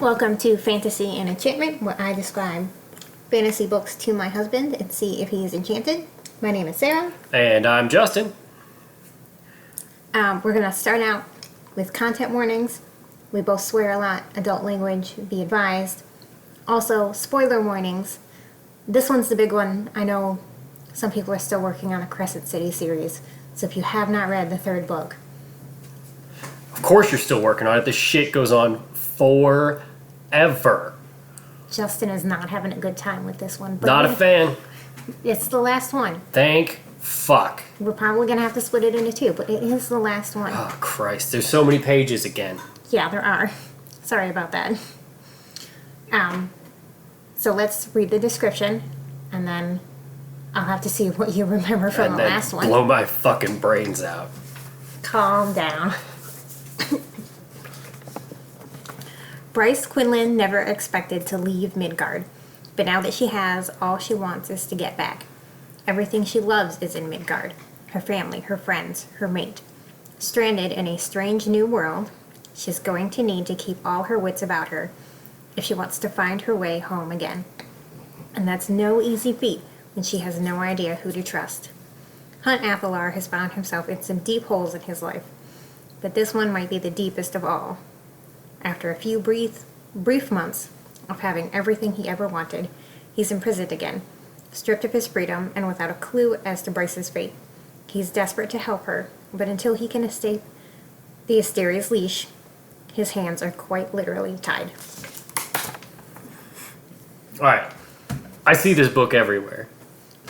Welcome to Fantasy and Enchantment, where I describe fantasy books to my husband and see if he is enchanted. My name is Sarah. And I'm Justin. We're going to start out with content warnings. We both swear a lot, adult language, be advised. Also, spoiler warnings. This one's the big one. I know some people are still working on a Crescent City series, so if you have not read the third book. Of course you're still working on it. This shit goes on forever. Justin is not having a good time with this one. But Not a fan. It's the last one. Thank fuck. We're probably going to have to split it into two, but it is the last one. Oh, Christ. There's so many pages again. Yeah, there are. Sorry about that. So let's read the description, and then I'll have to see what you remember from And the then last one. blow my fucking brains out. Calm down. Bryce Quinlan never expected to leave Midgard, but now that she has, all she wants is to get back. Everything she loves is in Midgard. Her family, her friends, her mate. Stranded in a strange new world, she's going to need to keep all her wits about her if she wants to find her way home again. And that's no easy feat when she has no idea who to trust. Hunt Athalar has found himself in some deep holes in his life, but this one might be the deepest of all. After a few brief months of having everything he ever wanted, he's imprisoned again, stripped of his freedom and without a clue as to Bryce's fate. He's desperate to help her, but until he can escape the Asteria's leash, his hands are quite literally tied. Alright. I see this book everywhere.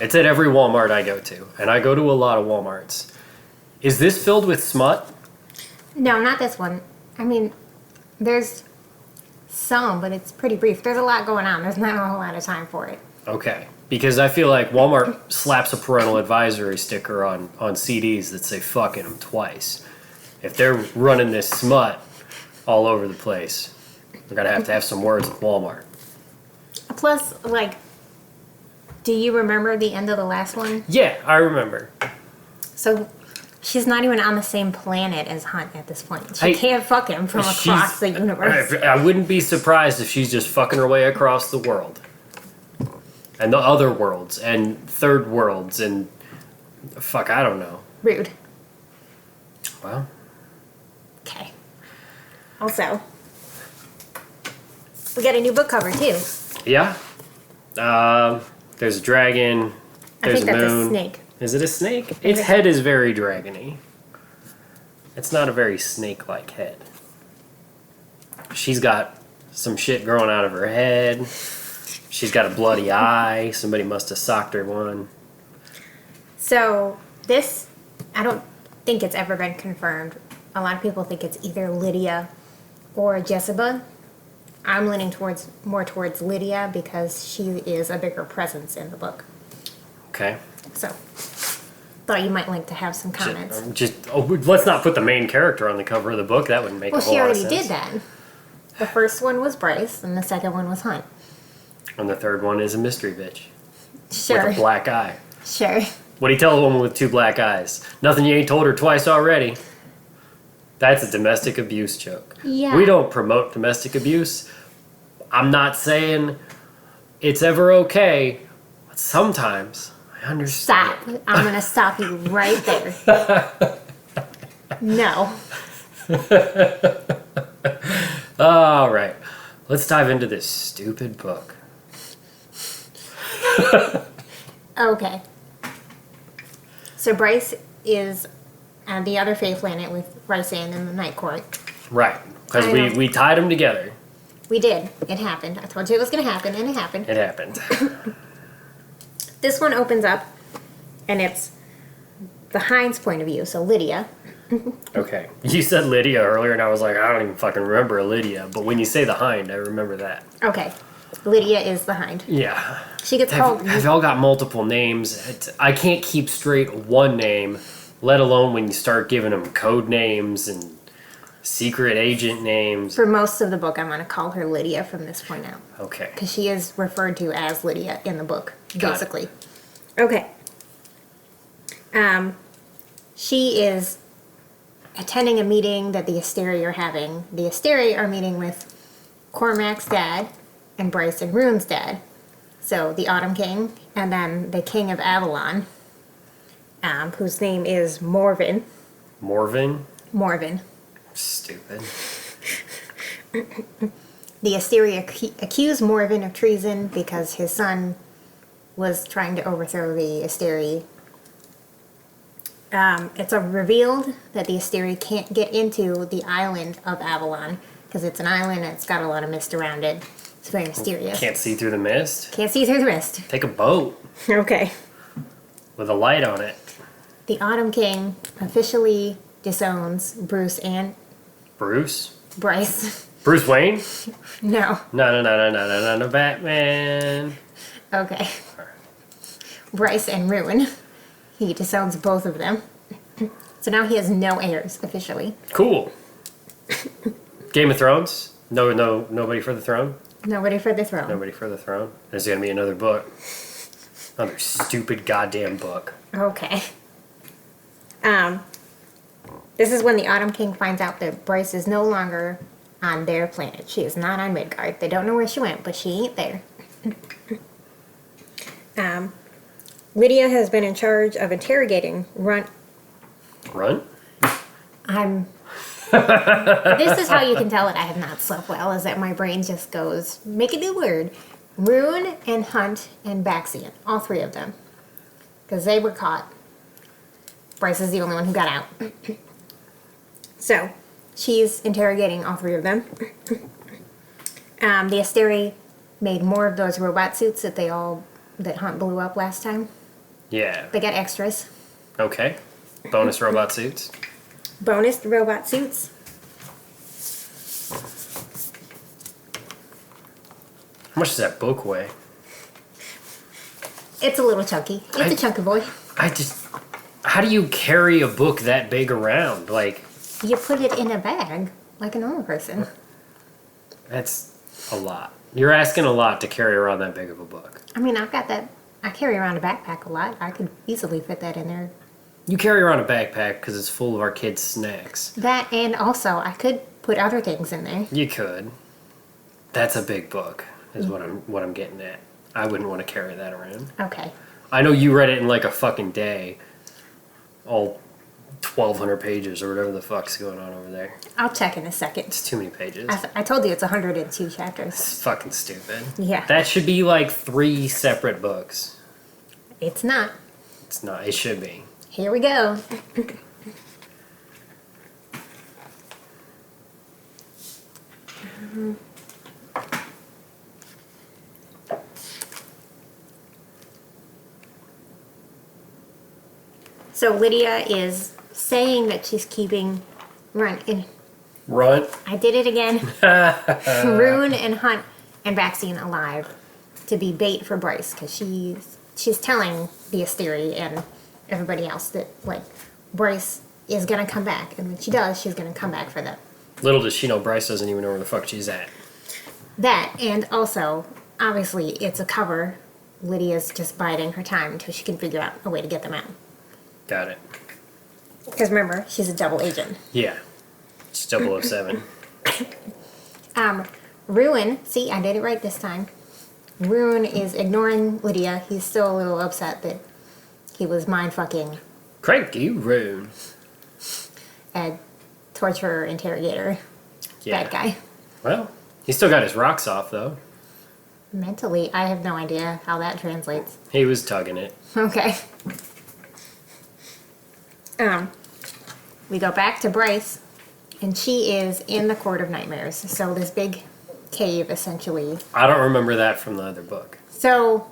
It's at every Walmart I go to, and I go to a lot of Walmarts. Is this filled with smut? No, not this one. I mean, there's some, but it's pretty brief. There's a lot going on. There's not a whole lot of time for it. Okay. Because I feel like Walmart slaps a parental advisory sticker on CDs that say fucking them twice. If they're running this smut all over the place, we're going to have some words with Walmart. Plus, like, do you remember the end of the last one? Yeah, I remember. So, she's not even on the same planet as Hunt at this point. She can't fuck him from across the universe. I wouldn't be surprised if she's just fucking her way across the world. And the other worlds, and third worlds, and fuck, I don't know. Rude. Well. Okay. Also, we got a new book cover, too. Yeah. There's a dragon. There's I think that's moon. a snake. Is it a snake? Its head is very dragony. It's not a very snake-like head. She's got some shit growing out of her head. She's got a bloody eye. Somebody must have socked her one. So, this, I don't think it's ever been confirmed. A lot of people think it's either Lydia or Jessica. I'm leaning more towards Lydia because she is a bigger presence in the book. Okay. So, thought you might like to have some comments. Let's not put the main character on the cover of the book. That wouldn't make a whole lot of sense. Well, she already did that. The first one was Bryce, and the second one was Hunt. And the third one is a mystery bitch. Sure. With a black eye. Sure. What do you tell a woman with two black eyes? Nothing you ain't told her twice already. That's a domestic abuse joke. Yeah. We don't promote domestic abuse. I'm not saying it's ever okay, but sometimes I understand. Stop. I'm going to stop you right there. No. All right. Let's dive into this stupid book. Okay. So Bryce is at the other Fae planet with Rysand in the Night Court. Right. Because we tied them together. We did. It happened. I told you it was going to happen, and it happened. It happened. This one opens up, and it's the Hind's point of view, so Lydia. Okay. You said Lydia earlier, and I was like, I don't even fucking remember a Lydia. But when you say the Hind, I remember that. Okay. Lydia is the Hind. Yeah. She gets called... Have y'all got multiple names? I can't keep straight one name, let alone when you start giving them code names and secret agent names. For most of the book, I'm going to call her Lydia from this point out. Okay. Because she is referred to as Lydia in the book, Got basically. Okay. She is attending a meeting that the Asteri are having. The Asteri are meeting with Cormac's dad and Bryce and Rune's dad. So the Autumn King and then the King of Avalon, whose name is Morven. Morven? Morven. Stupid. The Asteri accused Morven of treason because his son was trying to overthrow the Asteri. It's revealed that the Asteri can't get into the island of Avalon because it's an island and it's got a lot of mist around it. It's very mysterious. Can't see through the mist? Can't see through the mist. Take a boat. Okay. With a light on it. The Autumn King officially disowns Bruce and Bruce? Bryce. Bruce Wayne? No. No, Batman. Okay. Bryce and Ruin. He disowns both of them. So now he has no heirs, officially. Cool. Game of Thrones? Nobody for the throne? Nobody for the throne. Nobody for the throne? There's gonna be another book. Another stupid goddamn book. Okay. This is when the Autumn King finds out that Bryce is no longer on their planet. She is not on Midgard. They don't know where she went, but she ain't there. Lydia has been in charge of interrogating Run? This is how you can tell that I have not slept well, is that my brain just goes, make a new word. Rune and Hunt and Baxian, all three of them. Because they were caught. Bryce is the only one who got out. So, she's interrogating all three of them. The Asteri made more of those robot suits that Hunt blew up last time. Yeah. They got extras. Okay. Bonus robot suits. Bonus robot suits. How much does that book weigh? It's a little chunky. It's a chunky boy. How do you carry a book that big around? Like, you put it in a bag, like a normal person. That's a lot. You're asking a lot to carry around that big of a book. I mean, I've got that. I carry around a backpack a lot. I could easily fit that in there. You carry around a backpack because it's full of our kids' snacks. That, and also, I could put other things in there. You could. That's a big book, is what I'm getting at. I wouldn't want to carry that around. Okay. I know you read it in like a fucking day. All 1,200 pages or whatever the fuck's going on over there. I'll check in a second. It's too many pages. I told you it's 102 chapters. It's fucking stupid. Yeah. That should be like 3 separate books. It's not. It's not. It should be. Here we go. So Lydia is saying that she's keeping Run. I did it again. Rune and Hunt and Baxian alive to be bait for Bryce because she's telling the Asteri and everybody else that like Bryce is gonna come back, and when she does, she's gonna come back for them. Little does she know Bryce doesn't even know where the fuck she's at. That, and also, obviously, it's a cover. Lydia's just biding her time until she can figure out a way to get them out. Got it. Because remember, she's a double agent. Yeah. It's 007. Ruin, see, I did it right this time. Rune is ignoring Lydia. He's still a little upset that he was mind-fucking Cranky Rune. a torturer, interrogator, bad guy. Well, he still got his rocks off, though. Mentally, I have no idea how that translates. He was tugging it. Okay. We go back to Bryce, and she is in the Court of Nightmares. So this big cave, essentially. I don't remember that from the other book. So,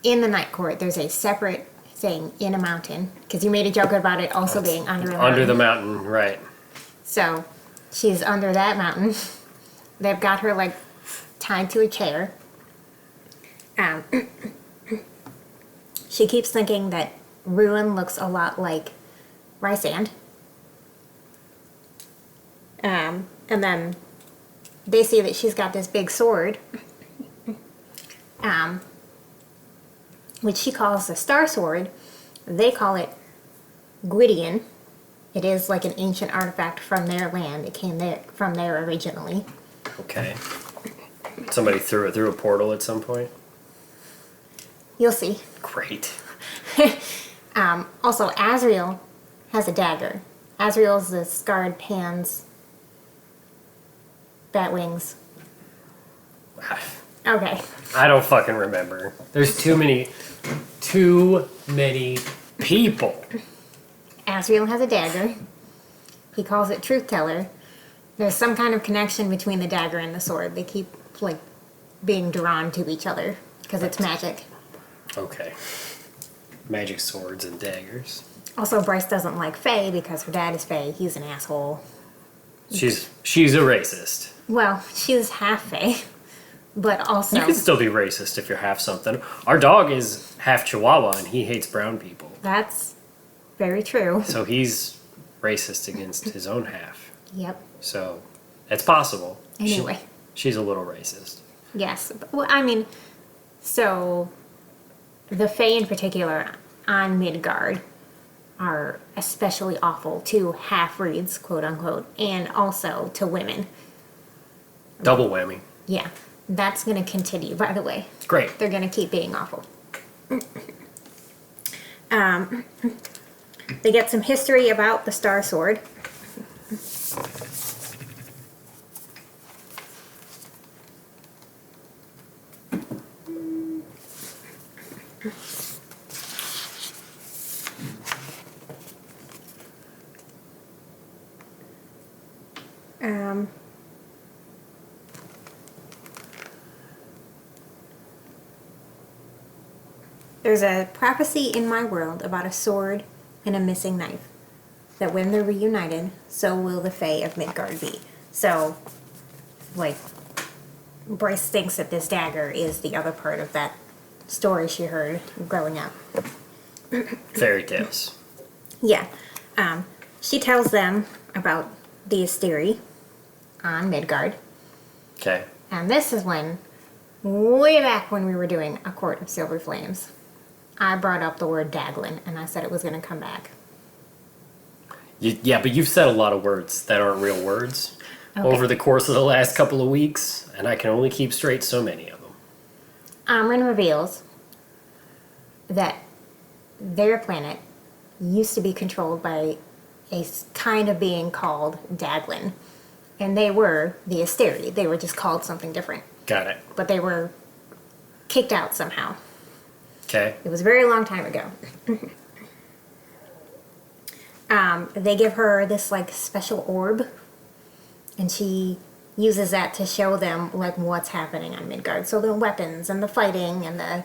in the Night Court, there's a separate thing in a mountain, because you made a joke about it also being under a mountain. Under the mountain, right. So, she's under that mountain. They've got her, like, tied to a chair. She keeps thinking that Ruin looks a lot like Rysand. And then they see that she's got this big sword, which she calls the Star Sword. They call it Gwydion. It is like an ancient artifact from their land. It came from there originally. Okay. Somebody threw it through a portal at some point. You'll see. Great. Also, Azrael has a dagger. Azrael's the scarred hands, bat wings. Okay. I don't fucking remember. There's too many people. Azrael has a dagger. He calls it Truth Teller. There's some kind of connection between the dagger and the sword. They keep, like, being drawn to each other because it's magic. Okay. Magic swords and daggers. Also, Bryce doesn't like Faye because her dad is Faye. He's an asshole. She's a racist. Well, she's half Faye, but also... You can still be racist if you're half something. Our dog is half Chihuahua and he hates brown people. That's very true. So he's racist against his own half. Yep. So it's possible. Anyway. She's a little racist. Yes. Well, I mean, so the Fae in particular on Midgard are especially awful to half-breeds, quote unquote, and also to women. Double whammy. Yeah. That's going to continue, by the way. Great. They're going to keep being awful. They get some history about the Star Sword. There's a prophecy in my world about a sword and a missing knife. That when they're reunited, so will the Fae of Midgard be. So, like, Bryce thinks that this dagger is the other part of that story she heard growing up. Fairy tales. Yeah. She tells them about the Asteri on Midgard. Okay. And this is when, way back when we were doing A Court of Silver Flames, I brought up the word Daglin, and I said it was going to come back. Yeah, but you've said a lot of words that aren't real words over the course of the last couple of weeks, and I can only keep straight so many of them. Amren reveals that their planet used to be controlled by a kind of being called Daglin, and they were the Asteri. They were just called something different. Got it. But they were kicked out somehow. Okay. It was a very long time ago. They give her this, like, special orb, and she uses that to show them, like, what's happening on Midgard. So the weapons and the fighting and the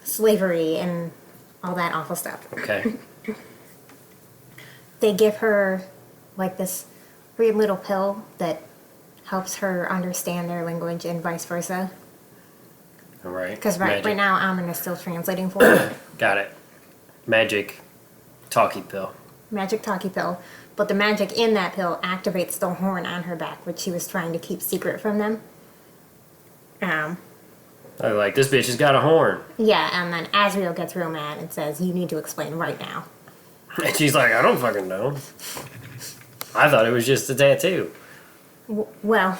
slavery and all that awful stuff. Okay. They give her, like, this weird little pill that helps her understand their language and vice versa. All right. Because right now, Amren is still translating for her. Got it. Magic talkie pill. Magic talkie pill. But the magic in that pill activates the horn on her back, which she was trying to keep secret from them. I like, this bitch has got a horn. Yeah, and then Azrael gets real mad and says, you need to explain right now. And she's like, I don't fucking know. I thought it was just a tattoo. Well,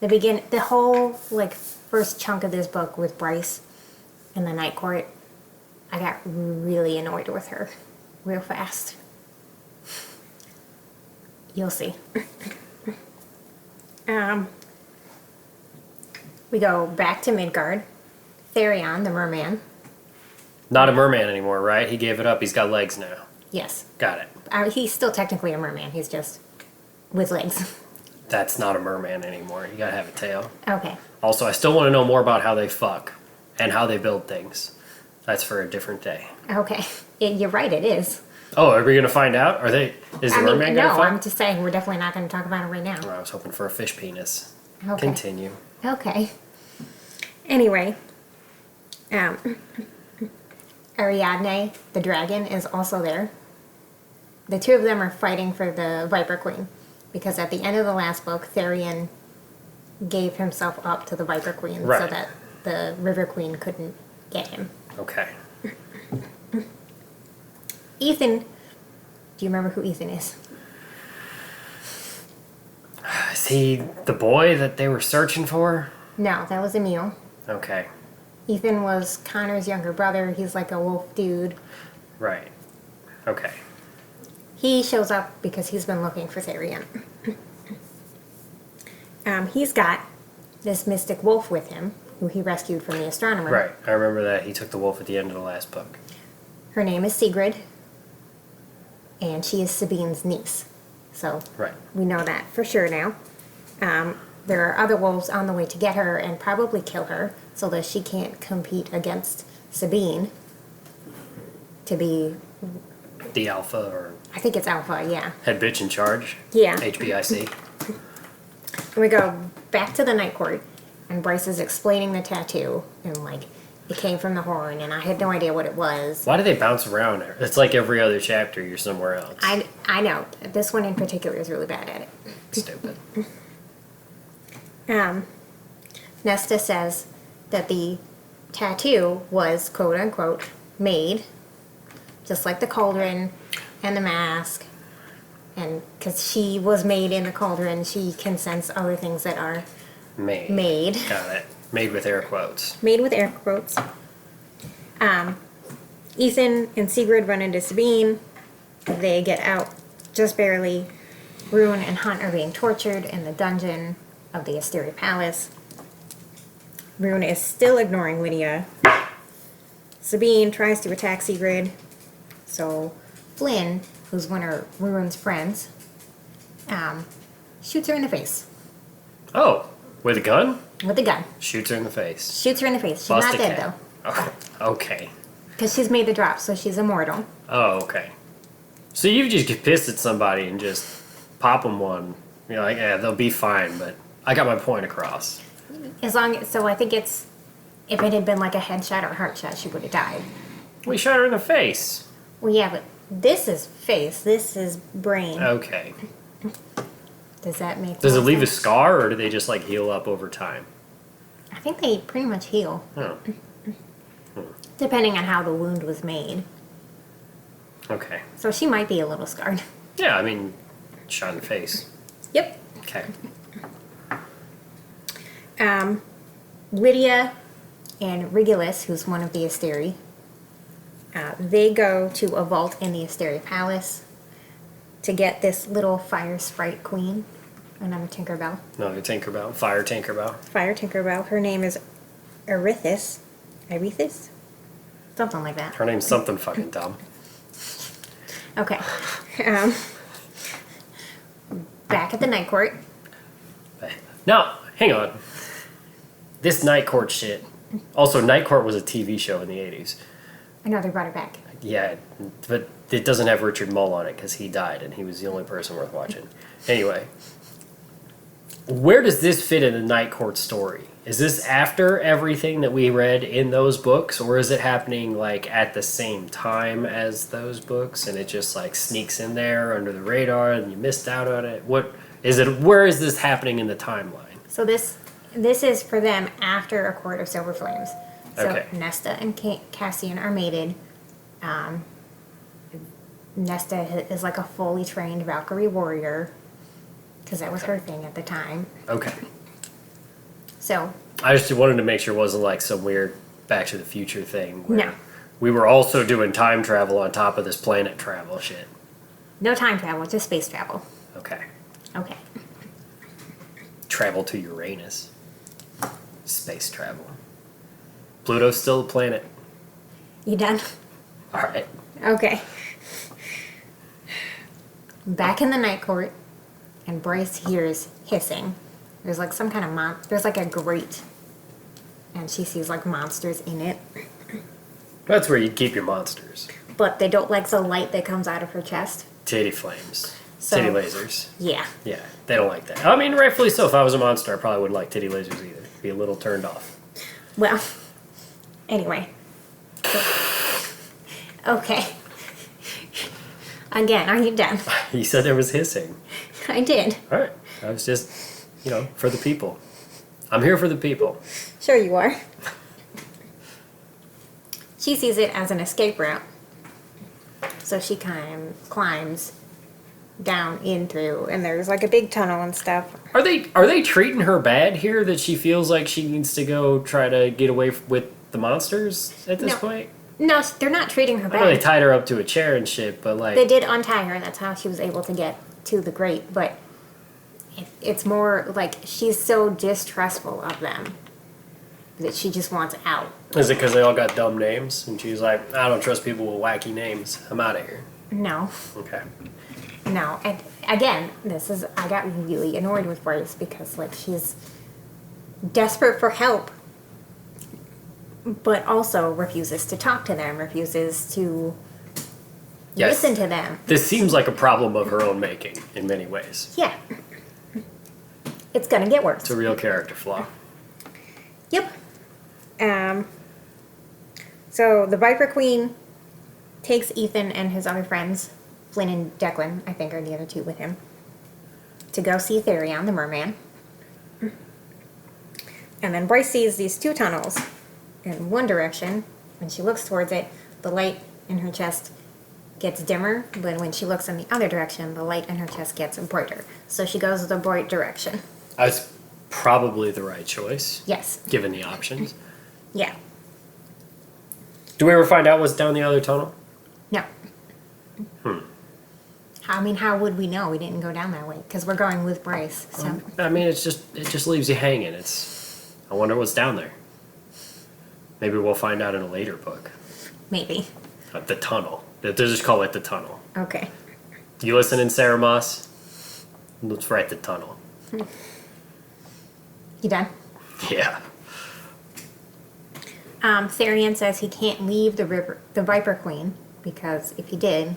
the whole, like, first chunk of this book with Bryce in the Night Court, I got really annoyed with her real fast. You'll see. We go back to Midgard. Therion, the merman. Not a merman anymore, right? He gave it up. He's got legs now. Yes. Got it. He's still technically a merman. He's just with legs. That's not a merman anymore. You gotta have a tail. Okay. Also, I still want to know more about how they fuck and how they build things. That's for a different day. Okay. You're right, it is. Oh, are we gonna find out? Is the merman gonna fuck? No, I'm just saying we're definitely not going to talk about it right now. Oh, I was hoping for a fish penis. Okay. Continue. Okay. Anyway, Ariadne, the dragon, is also there. The two of them are fighting for the Viper Queen, because at the end of the last book, Therion gave himself up to the Viper Queen so Right. that the River Queen couldn't get him. Okay. Ethan, do you remember who Ethan is? Is he the boy that they were searching for? No, that was Emil. Okay. Ethan was Connor's younger brother. He's like a wolf dude. Right. Okay. He shows up because he's been looking for Therian. He's got this mystic wolf with him, who he rescued from the astronomer. Right. I remember that. He took the wolf at the end of the last book. Her name is Sigrid, and she is Sabine's niece. So Right. we know that for sure now. There are other wolves on the way to get her and probably kill her so that she can't compete against Sabine to be, The alpha or I think it's Alpha, yeah. head bitch in charge. Yeah. HBIC. And we go back to the night court, and Bryce is explaining the tattoo, and like, it came from the horn, and I had no idea what it was. Why do they bounce around there? It's like every other chapter you're somewhere else. I know. This one in particular is really bad at it. Stupid. Nesta says that the tattoo was, quote unquote, made, just like the cauldron and the mask. And because she was made in the cauldron, she can sense other things that are Made. made. Got it. Made with air quotes. Made with air quotes. Ethan and Sigrid run into Sabine. They get out just barely. Rune and Hunt are being tortured in the dungeon of the Asteria Palace. Rune is still ignoring Lydia. Sabine tries to attack Sigrid. So Flynn, who's one of Rune's friends, shoots her in the face Oh, with a gun? with a gun. Shoots her in the face. Shoots her in the face. She's Bust not a dead cap. though, Oh, okay. because she's made the drop, so she's immortal. Oh, okay. So you just get pissed at somebody and just pop them one. You're like, yeah, they'll be fine, but I got my point across. So I think it's, if it had been like a headshot or a heart shot, she would have died. We shot her in the face. Well, yeah, but this is face. This is brain. Okay. Does that make Does it more leave a sense? scar, or do they just like heal up over time? I think they pretty much heal, Oh, depending on how the wound was made. okay. So she might be a little scarred. Yeah, I mean, shot in the face. Yep. Okay. Lydia and Regulus, who's one of the Asteri, they go to a vault in the Asteria Palace to get this little fire sprite queen, another Tinkerbell. No, Tinkerbell. Fire Tinkerbell. Fire Tinkerbell. Her name is Erithis. Erithis? Something like that. Her name's something fucking dumb. Okay. Back at the night court. Now, hang on. This Night Court shit. Also, Night Court was a TV show in the 80s. I know they brought it back. Yeah, but it doesn't have Richard Mull on it because he died and he was the only person worth watching. Anyway, where does this fit in the Night Court story? Is this after everything that we read in those books, or is it happening like at the same time as those books and it just like sneaks in there under the radar and you missed out on it? What is it? Where is this happening in the timeline? So this is for them after A Court of Silver Flames. So Okay. Nesta and Cassian are mated. Nesta is like a fully trained Valkyrie warrior because that was her thing at the time. Okay. So I just wanted to make sure it wasn't like some weird Back to the Future thing. Where No. We were also doing time travel on top of this planet travel shit. no time travel, just space travel. Okay. Okay. Travel to Uranus. Space travel. Pluto's still a planet. You done? Alright. Okay. Back in the night court, and Bryce hears hissing. There's like some kind of there's like a grate, and she sees like monsters in it. That's where you keep your monsters. But they don't like the light that comes out of her chest. Titty flames. So- Titty lasers. Yeah. Yeah, they don't like that. I mean, rightfully so. If I was a monster, I probably wouldn't like titty lasers either. Be a little turned off. Well, anyway. Okay. Again, are you done? You said there was hissing. I did. Alright. I was just, for the people. I'm here for the people. Sure you are. She sees it as an escape route. So she climbs down in through, and there's like a big tunnel and stuff. Are they treating her bad here that she feels like she needs to go try to get away with the monsters at this point? No, they're not treating her I know they bad. tied her up to a chair and shit, but like They did untie her. That's how she was able to get to the grate. But it's more like she's so distrustful of them that she just wants out. is it because they all got dumb names and she's like, I don't trust people with wacky names. I'm out of here. No, Okay. no. And again, I got really annoyed with Bryce because like she's desperate for help, but also refuses to talk to them, refuses to Yes. listen to them. This seems like a problem of her own making in many ways. Yeah. It's gonna get worse. It's a real character flaw. Yep. So the Viper Queen takes Ethan and his other friends, Flynn and Declan, I think are the other two with him, to go see Therion, the merman. And then Bryce sees these two tunnels in one direction. When she looks towards it, the light in her chest gets dimmer, but when she looks in the other direction, the light in her chest gets brighter. So she goes the bright direction. That's probably the right choice, Yes. given the options. Yeah. Do we ever find out what's down the other tunnel? No. I mean, how would we know? We didn't go down that way because we're going with Bryce. So I mean, it just leaves you hanging. I wonder what's down there. Maybe we'll find out in a later book. maybe. The tunnel. They just call it the tunnel. Okay. You listening, Sarah Maas? Let's write the tunnel. You done? Yeah. Therion says he can't leave the Viper Queen because if he did,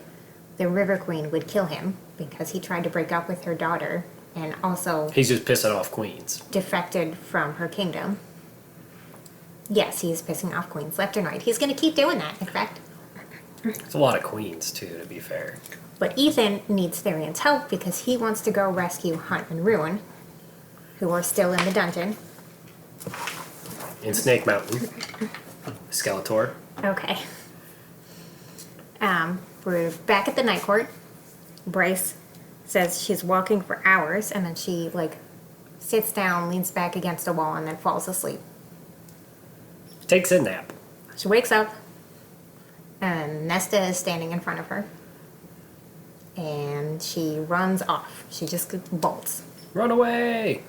the River Queen would kill him because he tried to break up with her daughter and also He's just pissing off queens. defected from her kingdom. Yes, he's pissing off queens left and right. He's going to keep doing that, in fact. It's a lot of queens, too, to be fair. But Ethan needs Therion's help because he wants to go rescue Hunt and Ruin, who are still in the dungeon. In Snake Mountain. Skeletor. Okay. We're back at the night court. Bryce says she's walking for hours, and then she, like, sits down, leans back against a wall, and then falls asleep. Takes a nap. She wakes up, and Nesta is standing in front of her. And she runs off. She just bolts. Run away!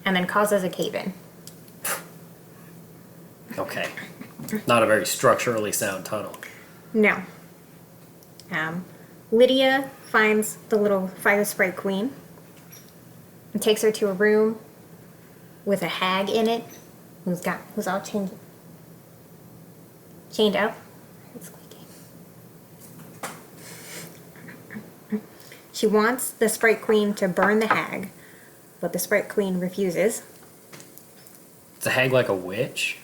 And then causes a cave-in. Okay. Not a very structurally sound tunnel. No. Lydia finds the little fire sprite queen and takes her to a room with a hag in it who's all chained up. It's squeaky. She wants the sprite queen to burn the hag, but the sprite queen refuses. Is a hag like a witch?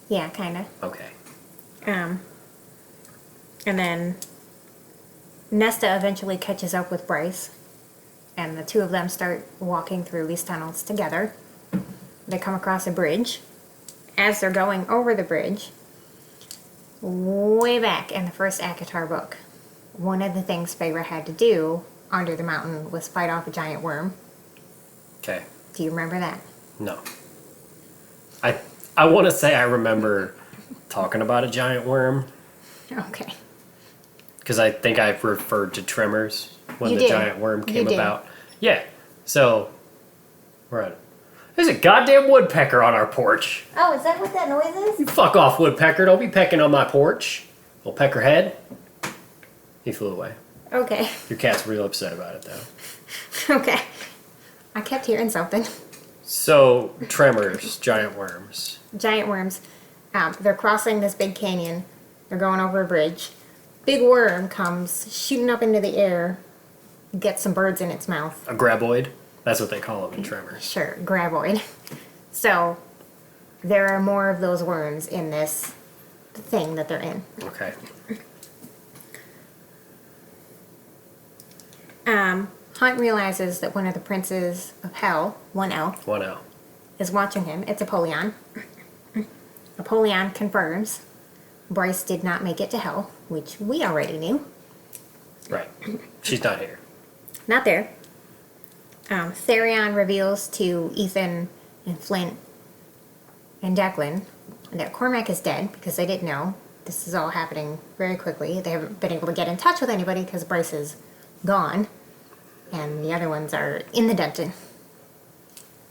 Yeah, kinda. Okay. And then Nesta eventually catches up with Bryce, and the two of them start walking through these tunnels together. They come across a bridge. As they're going over the bridge, way back in the first ACOTAR book, one of the things Feyre had to do under the mountain was fight off a giant worm. Okay. Do you remember that? No. I want to say I remember talking about a giant worm, Okay. because I think I referred to Tremors when You the did. giant worm You came did. about. Yeah. So, right. There's a goddamn woodpecker on our porch. Oh, is that what that noise is? You fuck off, woodpecker. Don't be pecking on my porch. Little peckerhead. He flew away. Okay. Your cat's real upset about it, though. Okay. I kept hearing something. So, Tremors, giant worms. Giant worms. They're crossing this big canyon. They're going over a bridge. Big worm comes shooting up into the air, gets some birds in its mouth. A graboid. That's what they call them in Tremors. Sure, graboid. So, there are more of those worms in this thing that they're in. Okay. Hunt realizes that one of the princes of hell, 1L, 1L. is watching him. It's Apollyon. Apollyon confirms Bryce did not make it to hell, which we already knew. Right. She's not here. Not there. Therion reveals to Ethan and Flint and Declan that Cormac is dead because they didn't know. This is all happening very quickly. They haven't been able to get in touch with anybody because Bryce is gone. And the other ones are in the dungeon.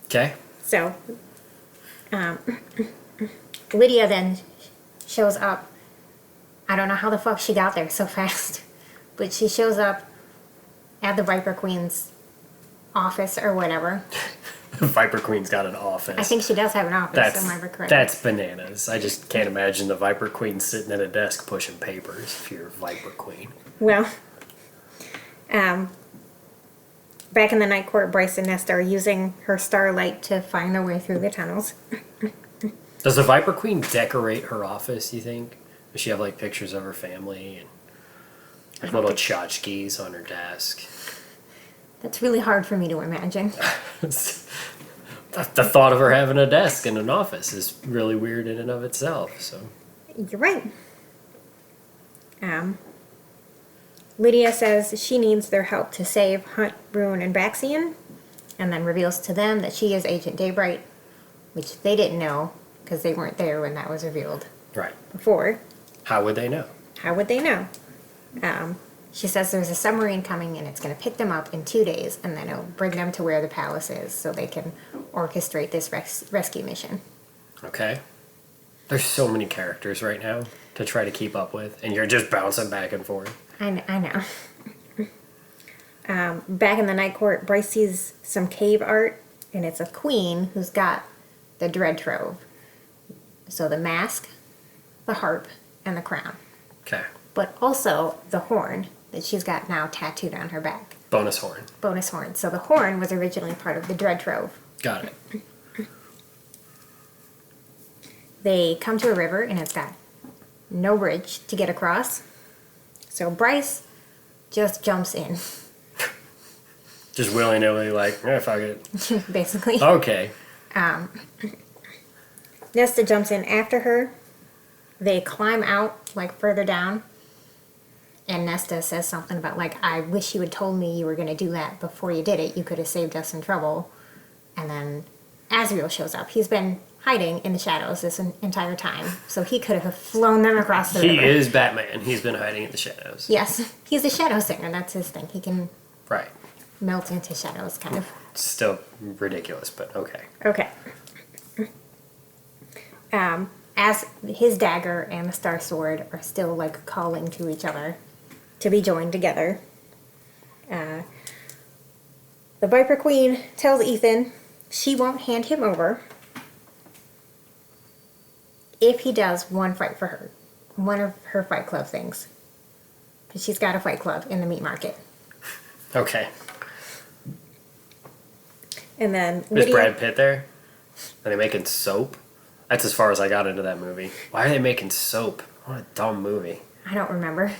Okay. So, Lydia then shows up. I don't know how the fuck she got there so fast. But she shows up at the Viper Queen's office or whatever. Viper Queen's got an office. I think she does have an office, if I remember correctly. That's bananas. I just can't imagine the Viper Queen sitting at a desk pushing papers if you're Viper Queen. Well, back in the Night Court, Bryce and Nesta are using her starlight to find their way through the tunnels. Does the Viper Queen decorate her office, you think? Does she have, like, pictures of her family and like little tchotchkes on her desk? That's really hard for me to imagine. The thought of her having a desk in an office is really weird in and of itself. So You're right. Lydia says she needs their help to save Hunt, Rune, and Baxian, and then reveals to them that she is Agent Daybright, which they didn't know because they weren't there when that was revealed right. before. How would they know? How would they know? She says there's a submarine coming and it's going to pick them up in 2 days and then it'll bring them to where the palace is so they can orchestrate this rescue mission. Okay. There's so many characters right now to try to keep up with, and you're just bouncing back and forth. I know. Back in the Night Court, Bryce sees some cave art, and it's a queen who's got the dread trove. So the mask, the harp, and the crown. Okay. But also the horn that she's got now tattooed on her back. Bonus horn. Bonus horn. So the horn was originally part of the dread trove. Got it. They come to a river, and it's got no bridge to get across. So Bryce just jumps in. Just willy-nilly, like, fuck it. Basically. Okay. Nesta jumps in after her. They climb out, like, further down. And Nesta says something about, like, I wish you had told me you were going to do that before you did it. You could have saved us some trouble. And then Asriel shows up. He's been hiding in the shadows this entire time. So he could have flown them across the river. He is Batman. He's been hiding in the shadows. Yes. He's a shadow singer. That's his thing. He can Right. melt into shadows, kind of. Still ridiculous, but okay. Okay. As his dagger and the Star Sword are still, like, calling to each other to be joined together. The Viper Queen tells Ethan she won't hand him over if he does one fight for her. One of her Fight Club things. Because she's got a Fight Club in the meat market. Okay. And then Is Lydia... Brad Pitt there? Are they making soap? That's as far as I got into that movie. Why are they making soap? What a dumb movie. I don't remember.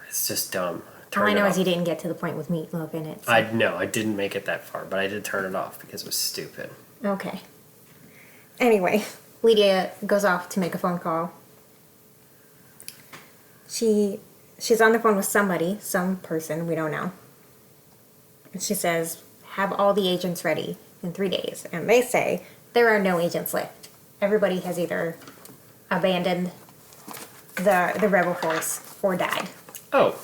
It's just dumb. All I know is you didn't get to the point with meatloaf in it. So. I didn't make it that far, but I did turn it off because it was stupid. Okay. Anyway, Lydia goes off to make a phone call. She's on the phone with somebody, some person, we don't know. And she says, have all the agents ready in 3 days. And they say, there are no agents left. Everybody has either abandoned the rebel force or died. Oh.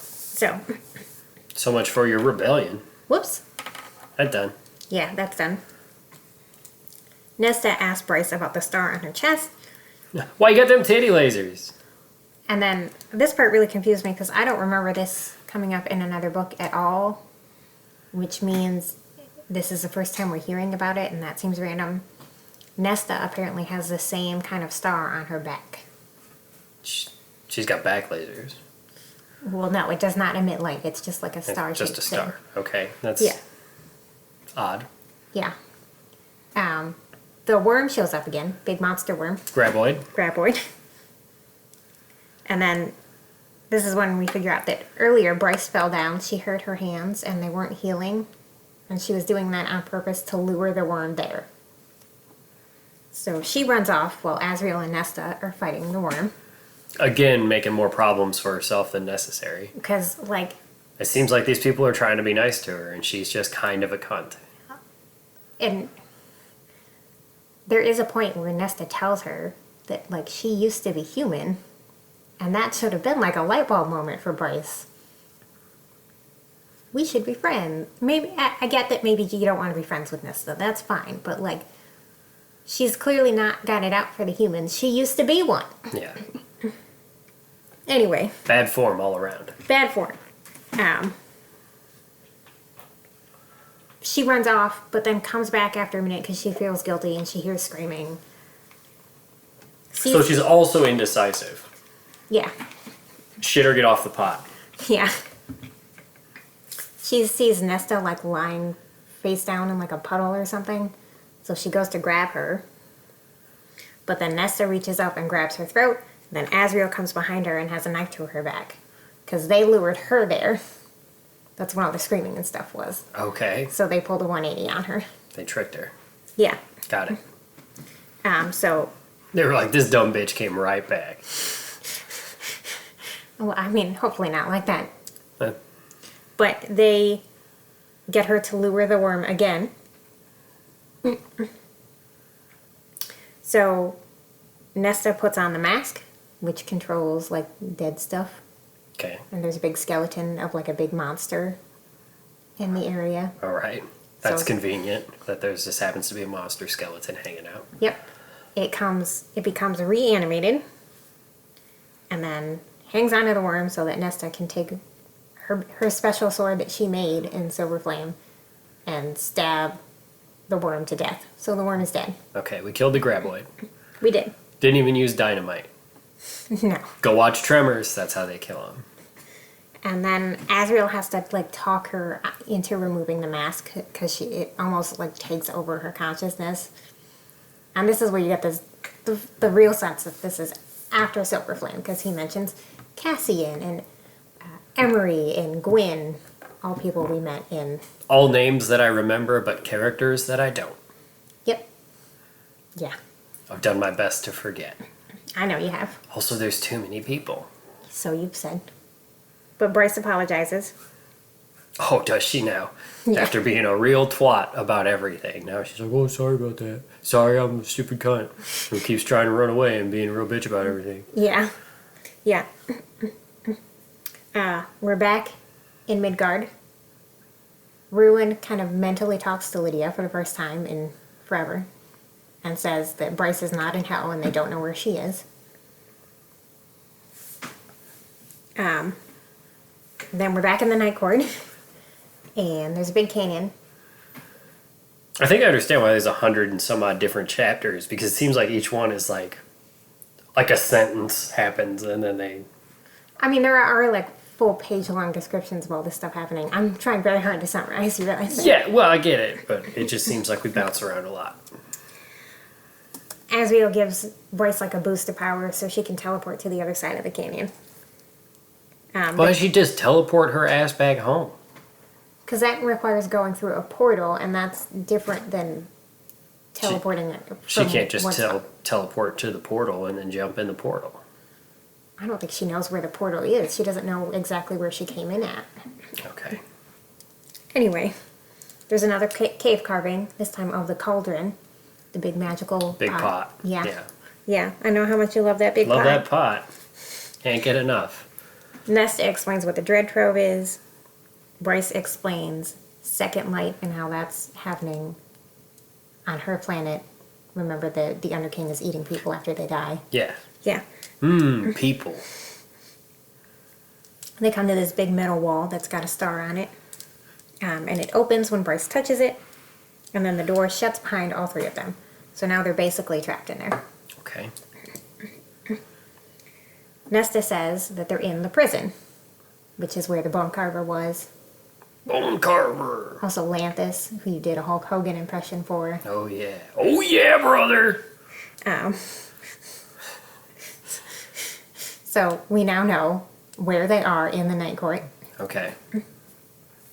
So much for your rebellion. Whoops. That's done. Yeah, that's done. Nesta asked Bryce about the star on her chest. Why you got them titty lasers? And then this part really confused me because I don't remember this coming up in another book at all, which means this is the first time we're hearing about it, and that seems random. Nesta apparently has the same kind of star on her back. She's got back lasers. Well, no, it does not emit light. It's just like a star. It's just a star. Thing. Okay, that's odd. Yeah. The worm shows up again. Big monster worm. Graboid. And then this is when we figure out that earlier Bryce fell down. She hurt her hands and they weren't healing. And she was doing that on purpose to lure the worm there. So she runs off while Asriel and Nesta are fighting the worm. Again, making more problems for herself than necessary. Because, like, It seems like these people are trying to be nice to her, and she's just kind of a cunt. And there is a point where Nesta tells her that, like, she used to be human, and that should have been, like, a light bulb moment for Bryce. We should be friends. Maybe, I get that maybe you don't want to be friends with Nesta. That's fine, but, like, she's clearly not got it out for the humans. She used to be one. Yeah. Anyway. Bad form all around. Bad form. She runs off, but then comes back after a minute because she feels guilty and she hears screaming. So she's also indecisive. Yeah. Shit or get off the pot. Yeah. She sees Nesta, like, lying face down in, like, a puddle or something. So she goes to grab her. But then Nesta reaches up and grabs her throat. Then Azriel comes behind her and has a knife to her back. Because they lured her there. That's when all the screaming and stuff was. Okay. So they pulled a 180 on her. They tricked her. Yeah. Got it. So... They were like, this dumb bitch came right back. Well, I mean, hopefully not like that. Huh? But they get her to lure the worm again. So Nesta puts on the mask, which controls, like, dead stuff. Okay. And there's a big skeleton of, like, a big monster in the area. All right. That's So- convenient that there's just happens to be a monster skeleton hanging out. Yep. It becomes reanimated and then hangs onto the worm so that Nesta can take her special sword that she made in Silver Flame and stab the worm to death. So the worm is dead. Okay, we killed the graboid. We did. Didn't even use dynamite. No. Go watch Tremors. That's how they kill him. And then Azriel has to, like, talk her into removing the mask because it almost, like, takes over her consciousness. And this is where you get the real sense that this is after Silver Flame, because he mentions Cassian and Emery and Gwyn, all people we met in. All names that I remember, but characters that I don't. Yep. Yeah. I've done my best to forget. I know you have. Also, there's too many people. So you've said. But Bryce apologizes. Oh, does she now? Yeah. After being a real twat about everything. Now she's like, oh, sorry about that. Sorry, I'm a stupid cunt who keeps trying to run away and being a real bitch about everything. Yeah. Yeah. We're back in Midgard. Ruin kind of mentally talks to Lydia for the first time in forever and says that Bryce is not in hell and they don't know where she is. Then we're back in the Night Court, and there's a big canyon. I think I understand why there's 100 and some odd different chapters, because it seems like each one is like a sentence happens and then they... I mean, there are, like, full page-long descriptions of all this stuff happening. I'm trying very hard to summarize, you realize that? Yeah, well, I get it, but it just seems like we bounce around a lot. Azriel gives Bryce, like, a boost of power so she can teleport to the other side of the canyon. Why don't she just teleport her ass back home? Because that requires going through a portal, and that's different than teleporting it. She from can't just one spot. teleport to the portal and then jump in the portal. I don't think she knows where the portal is. She doesn't know exactly where she came in at. Okay. Anyway, there's another cave carving, this time of the cauldron. The big magical Big pot. Yeah. Yeah. Yeah, I know how much you love that big pot. Love that pot. Can't get enough. Nesta explains what the Dread Trove is. Bryce explains Second Light and how that's happening on her planet. Remember, the Underking is eating people after they die. Yeah. Yeah. People. They come to this big metal wall that's got a star on it. And it opens when Bryce touches it. And then the door shuts behind all three of them. So now they're basically trapped in there. Okay. Nesta says that they're in the prison, which is where the Bone Carver was. Bone Carver. Also Lanthus, who you did a Hulk Hogan impression for. Oh, yeah. Oh, yeah, brother. So we now know where they are in the Night Court. Okay.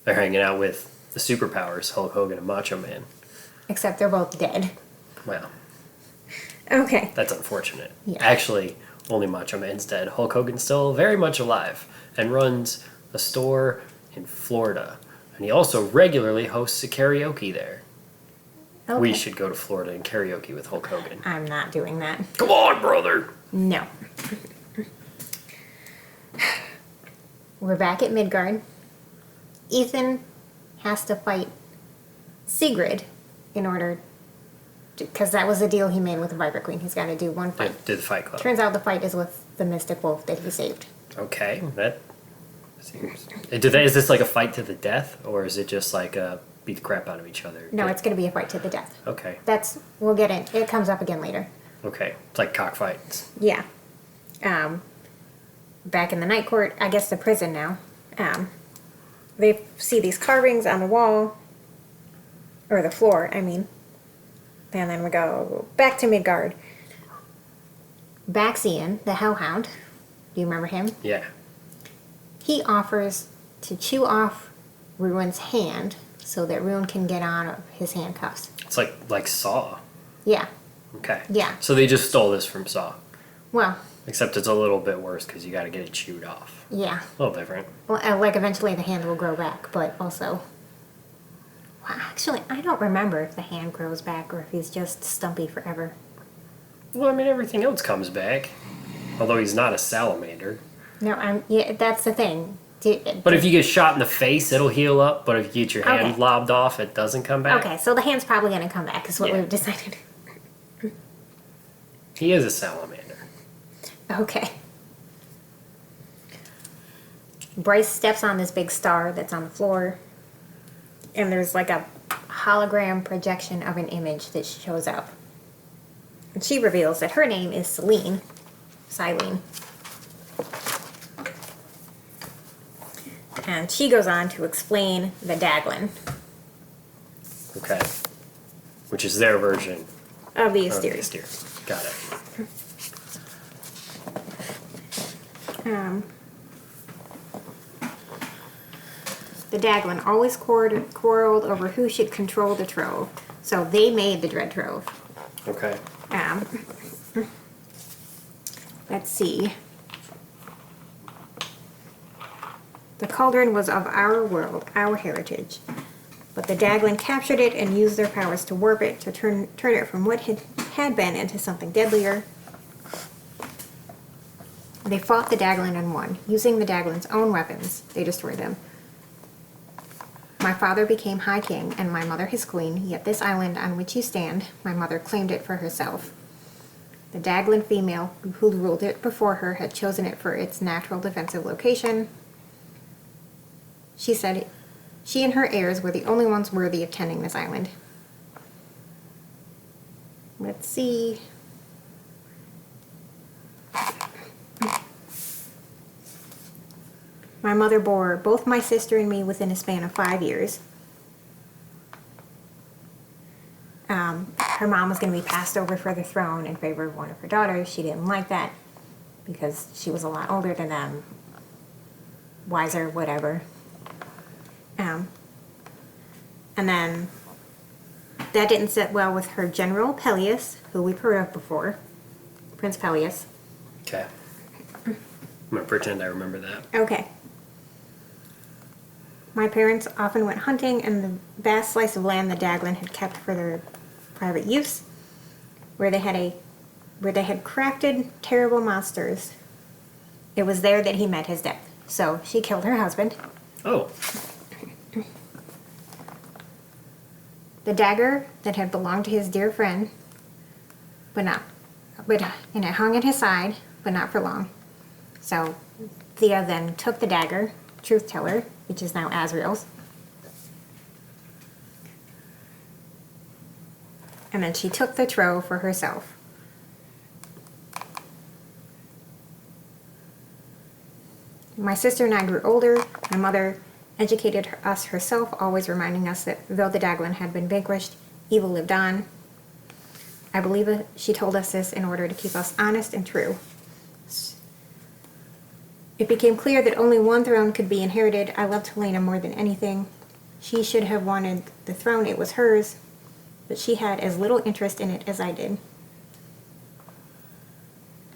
They're hanging out with the superpowers, Hulk Hogan and Macho Man. Except they're both dead. Well, Okay. that's unfortunate. Yeah. Actually, only Macho Man's dead. Hulk Hogan's still very much alive and runs a store in Florida. And he also regularly hosts a karaoke there. Okay. We should go to Florida and karaoke with Hulk Hogan. I'm not doing that. Come on, brother! No. We're back at Midgard. Ethan has to fight Sigrid in order because that was the deal he made with the Viper Queen. He's got to do one fight. Did the Fight Club. Turns out the fight is with the Mystic Wolf that he saved. Okay, that seems... Is this like a fight to the death, or is it just like beat the crap out of each other? No, it's going to be a fight to the death. Okay. We'll get it. It comes up again later. Okay, it's like cockfights. Yeah. Back in the night court, I guess the prison now, they see these carvings on the wall, or the floor, I mean. And then we go back to Midgard. Baxian, the Hellhound, do you remember him? Yeah. He offers to chew off Ruin's hand so that Ruin can get on of his handcuffs. It's like Saw. Yeah. Okay. Yeah. So they just stole this from Saw. Well. Except it's a little bit worse because you got to get it chewed off. Yeah. A little different. Well, like eventually the hand will grow back, but also... Well, actually, I don't remember if the hand grows back or if he's just stumpy forever. Well, I mean, everything else comes back. Although he's not a salamander. No, yeah, that's the thing. But if you get shot in the face, it'll heal up. But if you get your hand lobbed off, it doesn't come back. Okay, so the hand's probably going to come back is what we've decided. He is a salamander. Okay. Bryce steps on this big star that's on the floor. And there's like a hologram projection of an image that shows up. And she reveals that her name is Selene. And she goes on to explain the Daglin. Okay. Which is their version Of the Asterius. Got it. The Daglin always quarreled over who should control the trove. So they made the Dread Trove. Okay. Let's see. The cauldron was of our world, our heritage. But the Daglin captured it and used their powers to warp it, to turn it from what had been into something deadlier. They fought the Daglin and won. Using the Daglin's own weapons, they destroyed them. My father became High King, and my mother his queen, yet this island on which you stand, my mother claimed it for herself. The Daglin female who ruled it before her had chosen it for its natural defensive location. She said she and her heirs were the only ones worthy of tending this island. Let's see. My mother bore both my sister and me within a span of 5 years. Her mom was going to be passed over for the throne in favor of one of her daughters. She didn't like that because she was a lot older than them, wiser, whatever. And then that didn't sit well with her general, Peleus, who we've heard of before, Prince Peleus. Okay. I'm going to pretend I remember that. Okay. My parents often went hunting, and the vast slice of land the Daglin had kept for their private use, where they had crafted terrible monsters. It was there that he met his death. So she killed her husband. Oh. The dagger that had belonged to his dear friend, and it hung at his side, but not for long. So Thea then took the dagger, Truth Teller, which is now Azrael's. And then she took the trove for herself. My sister and I grew older. My mother educated us herself, always reminding us that though the Daglin had been vanquished, evil lived on. I believe she told us this in order to keep us honest and true. It became clear that only one throne could be inherited. I loved Helena more than anything. She should have wanted the throne, it was hers, but she had as little interest in it as I did.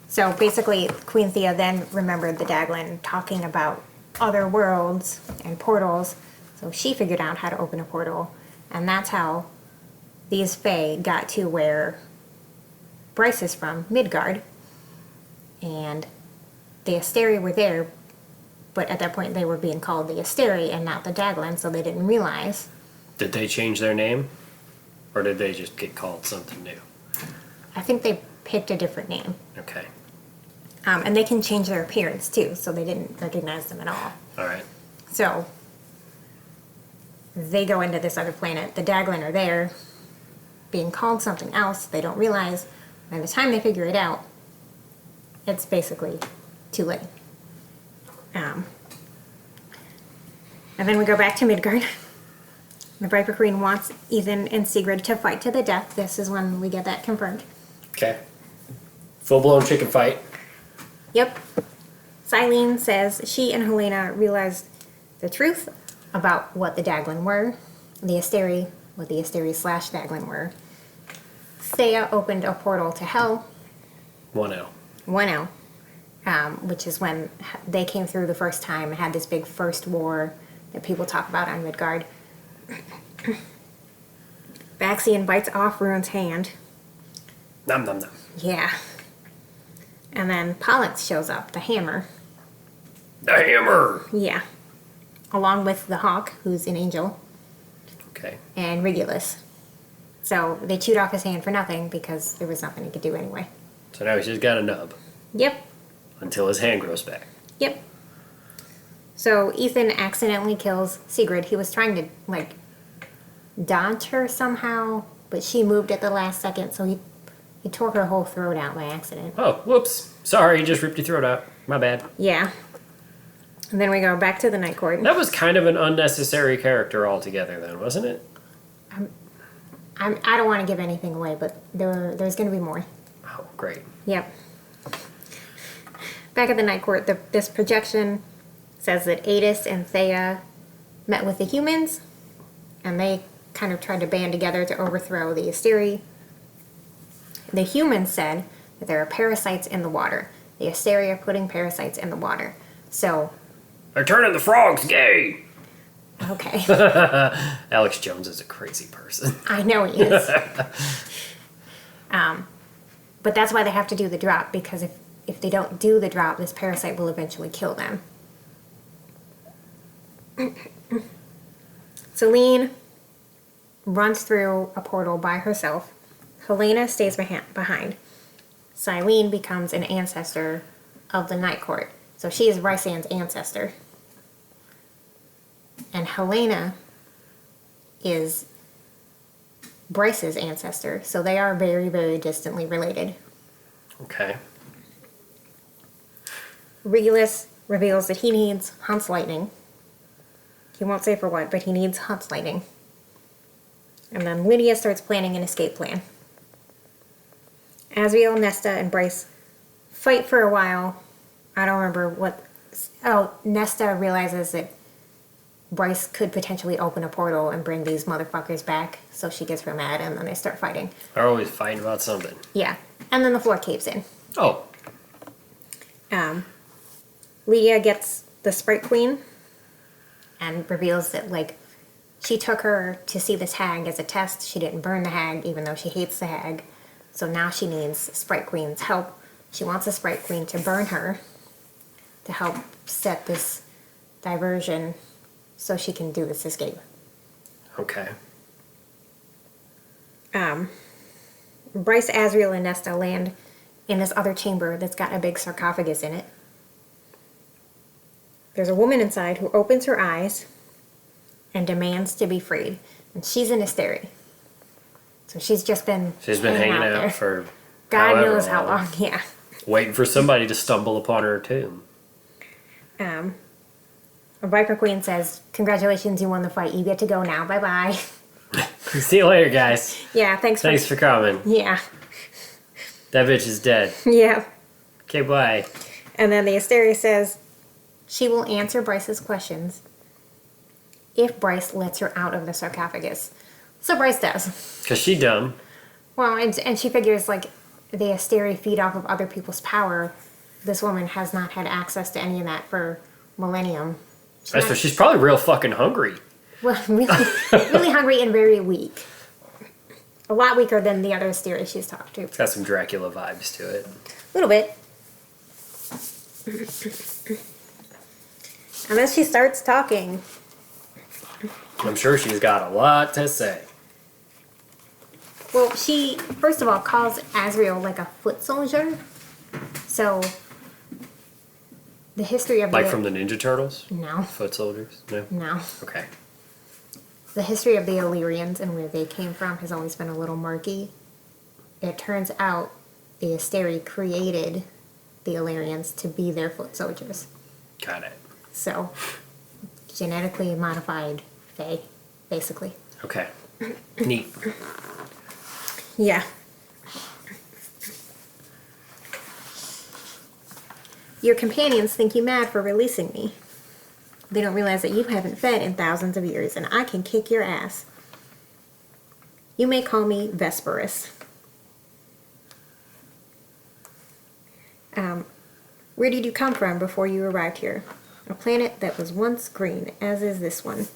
So basically, Queen Thea then remembered the Daglin talking about other worlds and portals. So she figured out how to open a portal, and that's how these Fae got to where Bryce is from, Midgard. And the Asteri were there, but at that point they were being called the Asteri and not the Daglan, so they didn't realize. Did they change their name? Or did they just get called something new? I think they picked a different name. Okay. And they can change their appearance too, so they didn't recognize them at all. Alright. So they go into this other planet. The Daglan are there, being called something else. They don't realize. By the time they figure it out, it's basically too late. And then we go back to Midgard. The Viper Queen wants Ethan and Sigrid to fight to the death. This is when we get that confirmed. Okay. Full-blown chicken fight. Yep. Silene says she and Helena realized the truth about what the Daglan were, the Asteri, what the Asteri/Daglan were. Thea opened a portal to Hell. 1L. 1L. Which is when they came through the first time and had this big first war that people talk about on Midgard. Baxian bites off Rune's hand. Nom nom nom. Yeah. And then Pollux shows up, the hammer. The hammer! Yeah. Along with the hawk, who's an angel, Okay. and Regulus. So they chewed off his hand for nothing because there was nothing he could do anyway. So now he's just got a nub. Yep. Until his hand grows back. Yep. So Ethan accidentally kills Sigrid. He was trying to, like, dodge her somehow, but she moved at the last second, so he tore her whole throat out by accident. Oh, whoops. Sorry, just ripped your throat out. My bad. Yeah. And then we go back to the Night Court. That was kind of an unnecessary character altogether then, wasn't it? I don't want to give anything away, but there's going to be more. Oh, great. Yep. Back at the Night Court, this projection says that Adis and Thea met with the humans, and they kind of tried to band together to overthrow the Asteri. The humans said that there are parasites in the water. The Asteri are putting parasites in the water. So... They're turning the frogs gay! Okay. Alex Jones is a crazy person. I know he is. But that's why they have to do the drop, because if they don't do the drop, this parasite will eventually kill them. Selene runs through a portal by herself. Helena stays behind. Silene becomes an ancestor of the Night Court. So she is Rysand's ancestor. And Helena is Bryce's ancestor. So they are very, very distantly related. Okay. Regulus reveals that he needs Hunt's lightning. He won't say for what, but he needs Hunt's lightning. And then Lydia starts planning an escape plan. Asriel, Nesta, and Bryce fight for a while. I don't remember what... Oh, Nesta realizes that Bryce could potentially open a portal and bring these motherfuckers back, so she gets real mad, and then they start fighting. They're always fighting about something. Yeah. And then the floor caves in. Oh. Lydia gets the Sprite Queen and reveals that, like, she took her to see this hag as a test. She didn't burn the hag, even though she hates the hag. So now she needs Sprite Queen's help. She wants the Sprite Queen to burn her to help set this diversion so she can do this escape. Okay. Bryce, Asriel, and Nesta land in this other chamber that's got a big sarcophagus in it. There's a woman inside who opens her eyes and demands to be freed. And she's an Asteri. So she's just been... She's been hanging out there for... God knows how long, yeah. Waiting for somebody to stumble upon her tomb. Viper Queen says, "Congratulations, you won the fight. You get to go now. Bye-bye." See you later, guys. Yeah, thanks for coming. Yeah. That bitch is dead. Yeah. Okay, bye. And then the Asteri says she will answer Bryce's questions if Bryce lets her out of the sarcophagus. So Bryce does. Because she dumb. Well, and she figures, like, the Asteri feed off of other people's power. This woman has not had access to any of that for millennium. That's why she's probably real fucking hungry. Well, really, really hungry and very weak. A lot weaker than the other Asteria she's talked to. It's got some Dracula vibes to it. A little bit. And then she starts talking. I'm sure she's got a lot to say. Well, she, first of all, calls Azrael like a foot soldier. So, the history of Like from the Ninja Turtles? No. Foot soldiers? No? No. Okay. The history of the Illyrians and where they came from has always been a little murky. It turns out the Asteri created the Illyrians to be their foot soldiers. Got it. So, genetically modified Fae, basically. Okay. Neat. Yeah. Your companions think you mad for releasing me. They don't realize that you haven't fed in thousands of years, and I can kick your ass. You may call me Vesperus. Where did you come from before you arrived here? A planet that was once green, as is this one.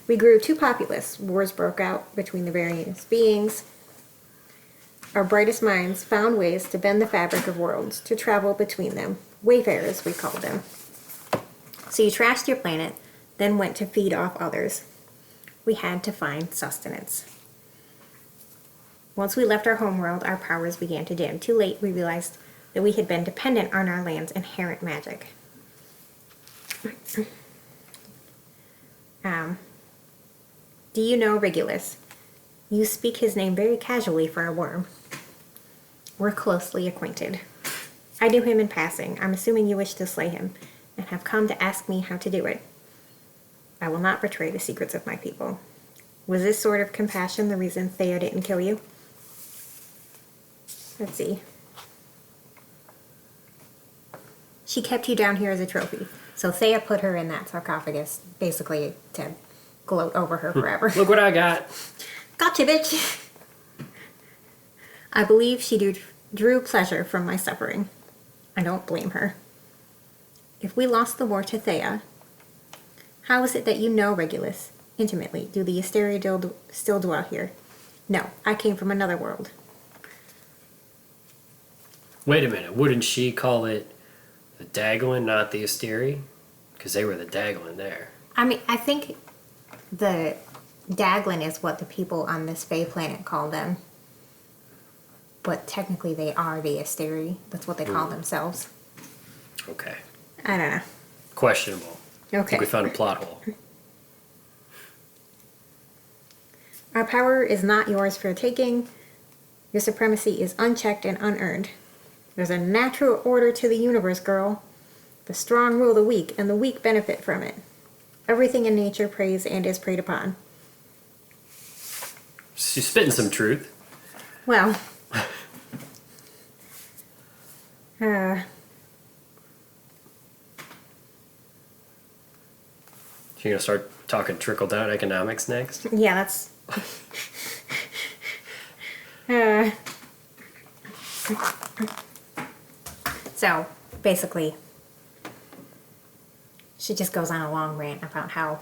We grew too populous. Wars broke out between the various beings. Our brightest minds found ways to bend the fabric of worlds, to travel between them. Wayfarers, we called them. So you trashed your planet, then went to feed off others. We had to find sustenance. Once we left our homeworld, our powers began to dim. Too late, we realized that we had been dependent on our land's inherent magic. Do you know Regulus? You speak his name very casually for a worm. We're closely acquainted. I knew him in passing. I'm assuming you wish to slay him, and have come to ask me how to do it. I will not betray the secrets of my people. Was this sort of compassion the reason Thea didn't kill you? Let's see. She kept you down here as a trophy. So Thea put her in that sarcophagus, basically to gloat over her forever. Look what I got. Gotcha, bitch! I believe she drew pleasure from my suffering. I don't blame her. If we lost the war to Thea, how is it that you know Regulus intimately? Do the Asteria still dwell here? No, I came from another world. Wait a minute. Wouldn't she call it the Daglin, not the Asteri? Because they were the Daglin there. I mean, I think the Daglin is what the people on this Fae planet call them. But technically they are the Asteri. That's what they call themselves. Okay. I don't know. Questionable. I Okay. think we found a plot hole. Our power is not yours for taking. Your supremacy is unchecked and unearned. There's a natural order to the universe, girl. The strong rule the weak, and the weak benefit from it. Everything in nature prays and is preyed upon. She's spitting some truth. Well, She gonna start talking trickle down economics next? yeah, that's... So, basically, she just goes on a long rant about how,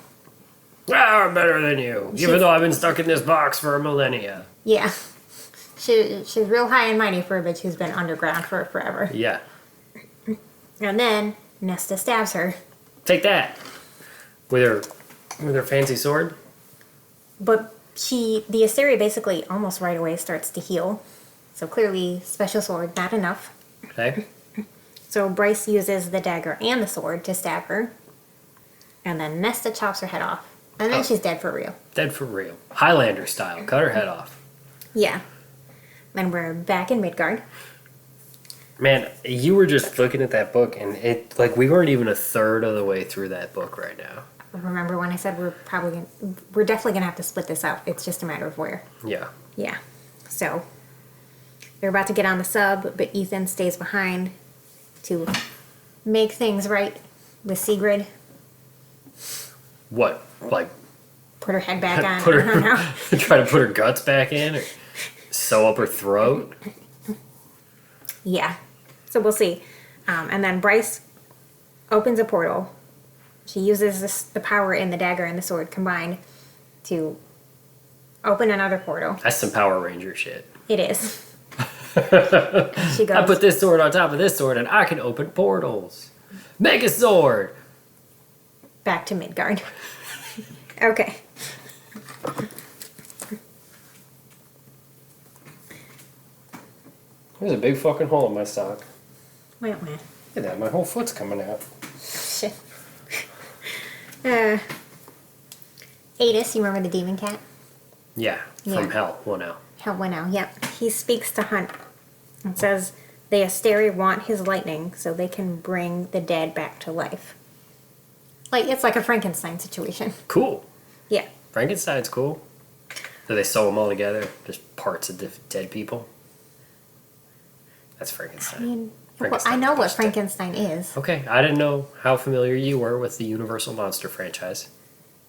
I'm better than you, even though I've been stuck in this box for a millennia. yeah, she's real high and mighty for a bitch who's been underground for forever. Yeah. And then Nesta stabs her, Take that. With her fancy sword? but the Asteria basically almost right away starts to heal. So clearly, special sword, not enough. Okay. So Bryce uses the dagger and the sword to stab her. And then Nesta chops her head off. And then she's dead for real. Dead for real. Highlander style. Cut her head off. Yeah. Then we're back in Midgard. Man, you were just looking at that book and it we weren't even a third of the way through that book right now. Remember when I said we're definitely gonna have to split this up. It's just a matter of where. Yeah. Yeah. So they're about to get on the sub, but Ethan stays behind to make things right with Sigrid. What? Like Put her head back on. put I don't know. her try to put her guts back in or sew up her throat? Yeah. So we'll see. And then Bryce opens a portal She uses the power in the dagger and the sword combined to open another portal. That's some Power Ranger shit. It is. She goes, I put this sword on top of this sword and I can open portals. Mega sword! back to Midgard. Okay. There's a big fucking hole in my sock. Wait. Look at that, my whole foot's coming out. Shit. Adis, you remember the demon cat? Yeah, from Yeah. Hell 1L. Hell went out. Yep. He speaks to Hunt and says the Asteri want his lightning so they can bring the dead back to life. Like, it's like a Frankenstein situation. Cool. Yeah. Frankenstein's cool. Do they sew them all together? Just parts of dead people? That's I Frankenstein. mean, well, I Frankenstein's know what busted. Frankenstein is. Okay, I didn't know how familiar you were with the Universal Monster franchise.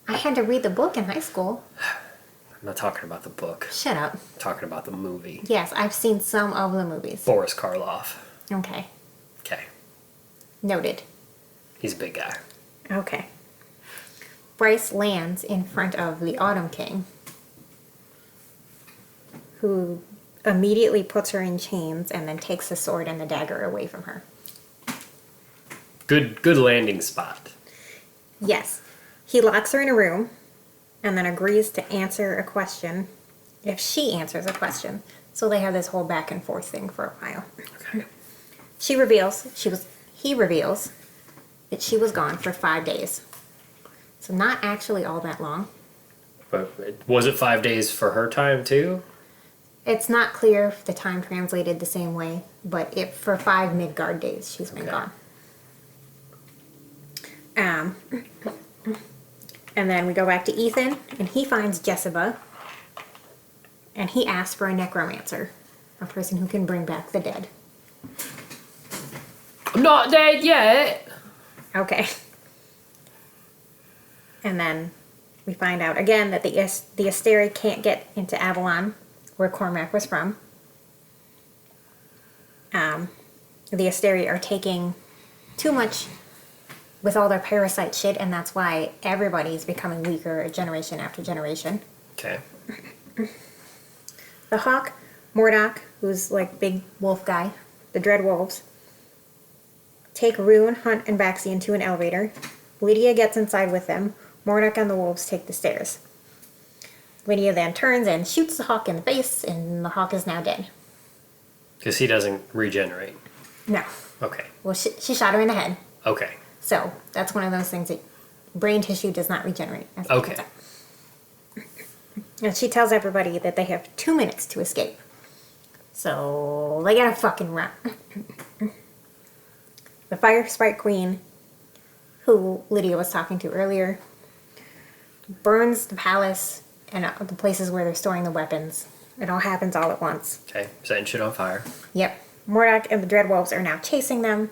I had to read the book in high school. I'm not talking about the book. Shut up. I'm talking about the movie. Yes, I've seen some of the movies. Boris Karloff. Okay. Okay. Noted. He's a big guy. Okay. Bryce lands in front of the Autumn King, who immediately puts her in chains and then takes the sword and the dagger away from her. Good landing spot. Yes. He locks her in a room and then agrees to answer a question if she answers a question. So they have this whole back and forth thing for a while. Okay. He reveals that she was gone for 5 days. So not actually all that long. But was it 5 days for her time too? It's not clear if the time translated the same way, but for 5 Midgard days she's been gone. And then we go back to Ethan, and he finds Jessica, and he asks for a necromancer, a person who can bring back the dead. I'm not dead yet! Okay. And then we find out again that the Asteri can't get into Avalon, where Cormac was from. The Asteri are taking too much with all their parasite shit, and that's why everybody's becoming weaker generation after generation. Okay. The Hawk, Mordok, who's like big wolf guy, the Dread Wolves, take Rune, Hunt, and Baxi into an elevator. Lydia gets inside with them. Mordok and the wolves take the stairs. Lydia then turns and shoots the Hawk in the face, and the Hawk is now dead. Because he doesn't regenerate. No. Okay. Well, she shot her in the head. Okay. So that's one of those things that brain tissue does not regenerate. Okay. And she tells everybody that they have 2 minutes to escape. So they gotta fucking run. The Fire Sprite Queen, who Lydia was talking to earlier, burns the palace and the places where they're storing the weapons. It all happens all at once. Okay. Setting shit on fire. Yep. Mordok and the Dreadwolves are now chasing them.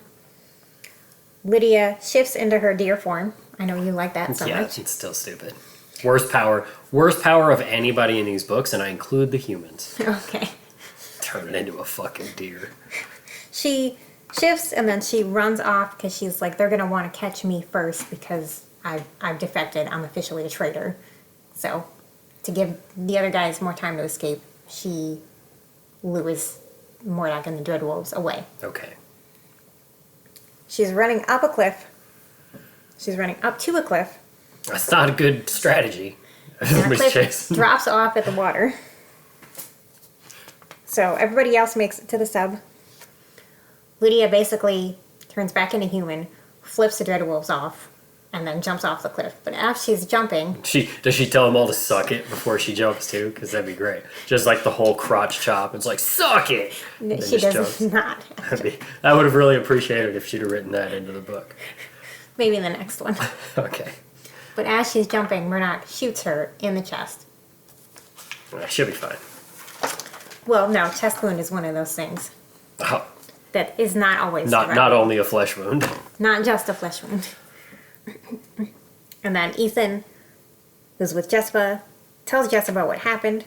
Lydia shifts into her deer form. I know you like that so Yeah, much. it's still stupid. Worst power of anybody in these books, and I include the humans. Okay. Turn it into a fucking deer. She shifts and then she runs off because she's like, they're going to want to catch me first because I've defected. I'm officially a traitor. So to give the other guys more time to escape, she lures Mordok and the Dreadwolves away. Okay. She's running up a cliff. She's running up to a cliff. That's not a good strategy. And the cliff drops off at the water. So everybody else makes it to the sub. Lydia basically turns back into human, flips the Dreadwolves off, and then jumps off the cliff. But as she's jumping... Does she tell them all to suck it before she jumps too? Because that'd be great. Just like the whole crotch chop. It's like, suck it! She does not. I would have really appreciated if she'd have written that into the book. Maybe in the next one. Okay. But as she's jumping, Murdoch shoots her in the chest. She'll be fine. Well, no, chest wound is one of those things Oh, that is not always not only a flesh wound. Not just a flesh wound. And then Ethan, who's with Jessica, tells Jessica what happened.